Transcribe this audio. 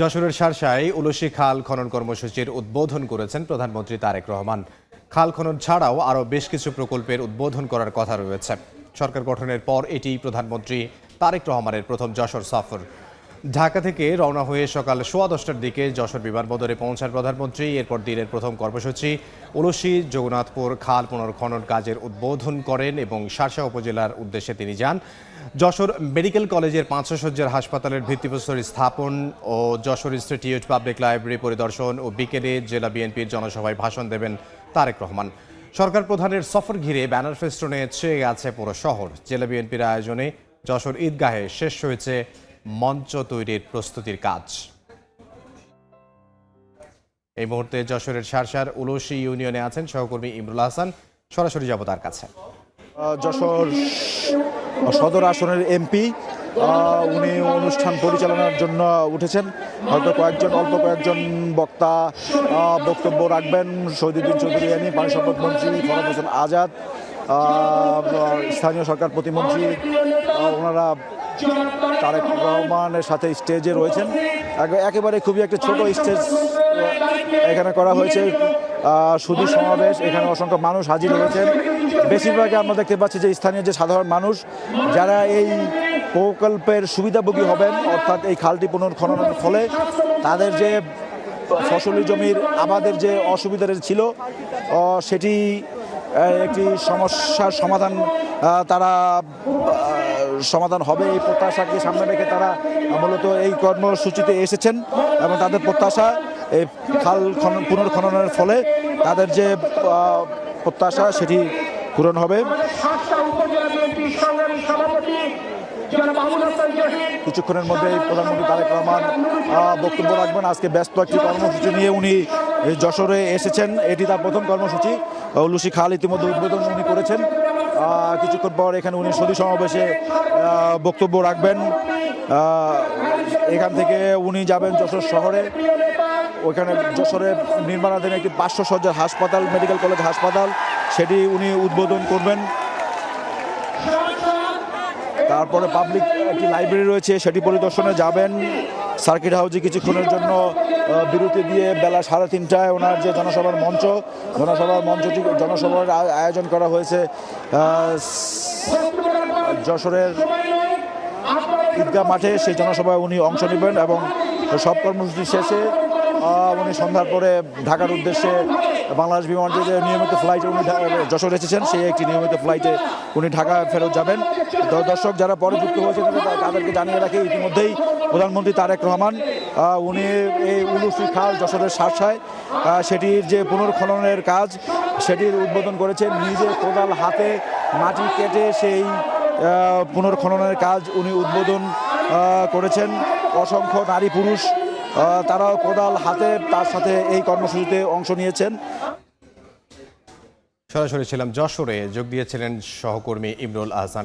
যশোরের শার্শায় উলসী খাল খনন কর্মসূচির উদ্বোধন করেছেন প্রধানমন্ত্রী তারেক রহমান। খাল খনন ছাড়াও আরও বেশ কিছু প্রকল্পের উদ্বোধন করার কথা রয়েছে। সরকার গঠনের পর এটি প্রধানমন্ত্রী তারেক রহমানের প্রথম যশোর সফর। ঢাকা থেকে রওনা হয়ে সকাল 10:15টার দিকে যশোর বিমানবন্দরে পৌঁছান প্রধানমন্ত্রী। এরপর দিনের প্রথম কর্মসূচি উলসী জগন্নাথপুর খাল পুনর্খনন কাজের উদ্বোধন করেন এবং শার্শা উপজেলার উদ্দেশ্যে তিনি যান। যশোর মেডিকেল কলেজের 500 শয্যার হাসপাতালের ভিত্তিপ্রস্তর স্থাপন ও যশোর ইনস্টিটিউট পাবলিক লাইব্রেরি পরিদর্শন ও বিকেলে জেলা বিএনপির জনসভায় ভাষণ দেবেন তারেক রহমান। সরকার প্রধানের সফর ঘিরে ব্যানার ফেস্টুনে ছেয়ে গেছে পুরো শহর। জেলা বিএনপির আয়োজনে যশোর ঈদগাহে শেষ হয়েছে মঞ্চ তৈরির প্রস্তুতির কাজ। এই মুহূর্তে যশোরের শার্শার উলসী ইউনিয়নে আছেন সহকর্মী ইমরুল হাসান। সরাসরি যাব তার কাছে। যশোর সদর আসনের এমপি উনি অনুষ্ঠান পরিচালনার জন্য উঠেছেন। হয়তো অল্প কয়েকজন বক্তা বক্তব্য রাখবেন। শহীদুদ্দিন চৌধুরী এনি, পানি সম্পদ মন্ত্রী ফরহাদ হোসেন আজাদ, স্থানীয় সরকার প্রতিমন্ত্রী, ওনারা তারেক রহমানের সাথে স্টেজে রয়েছেন। একেবারে খুবই একটা ছোট স্টেজ এখানে করা হয়েছে। শুধু সমাবেশ, এখানে অসংখ্য মানুষ হাজির হয়েছেন। বেশিরভাগই আমরা দেখতে পাচ্ছি যে স্থানীয় যে সাধারণ মানুষ যারা এই প্রকল্পের সুবিধাভোগী হবেন, অর্থাৎ এই খালটি পুনর্খননের ফলে তাদের যে ফসলি জমির আবাদের যে অসুবিধা ছিল সেটি একটি সমস্যার সমাধান হবে এই প্রত্যাশাকে সামনে রেখে তারা মূলত এই কর্মসূচিতে এসেছেন এবং তাদের প্রত্যাশা এই খাল পুনর্খননের ফলে তাদের যে প্রত্যাশা সেটি পূরণ হবে। কিছুক্ষণের মধ্যে প্রধানমন্ত্রী তারেক রহমান বক্তব্য রাখবেন। আজকে ব্যস্ত একটি কর্মসূচি নিয়ে উনি যশোরে এসেছেন। এটি তার প্রথম কর্মসূচি। উলসী খাল ইতিমধ্যে উদ্বোধন উনি করেছেন। কিছুক্ষণ পর এখানে উনি সদী সমাবেশে বক্তব্য রাখবেন। এখান থেকে উনি যাবেন যশোর শহরে। ওইখানে যশোরে নির্মাণাধীন একটি 500 শয্যার হাসপাতাল, মেডিকেল কলেজ হাসপাতাল, সেটি উনি উদ্বোধন করবেন। তারপরে পাবলিক একটি লাইব্রেরি রয়েছে, সেটি পরিদর্শনে যাবেন। সার্কিট হাউসে কিছুক্ষণের জন্য বিরতি দিয়ে বেলা 3:30টায় ওনার যে জনসভার আয়োজন করা হয়েছে যশোরের ঈদগাহ মাঠে, সেই জনসভায় উনি অংশ নেবেন এবং সব কর্মসূচি শেষে উনি সন্ধ্যার পরে ঢাকার উদ্দেশ্যে বাংলাদেশ বিমানের যে নিয়মিত ফ্লাইটে উনি যশোর এসেছেন, সেই একটি নিয়মিত ফ্লাইটে উনি ঢাকা ফেরত যাবেন। দর্শক যারা পরে যুক্ত হয়েছে তাদেরকে জানিয়ে রাখি, ইতিমধ্যেই প্রধানমন্ত্রী তারেক রহমান উনি এই উলসী খাল যশোরের শার্শায় সেটির যে পুনর্খননের কাজ সেটির উদ্বোধন করেছেন। নিজে কোদাল হাতে মাটি কেটে সেই পুনর্খননের কাজ উনি উদ্বোধন করেছেন। অসংখ্য নারী পুরুষ তারাও কোদাল হাতে তার সাথে এই কর্মসূচিতে অংশ নিয়েছেন। সরাসরি ছিলাম যশোরে, যোগ দিয়েছিলেন সহকর্মী ইমরুল হাসান।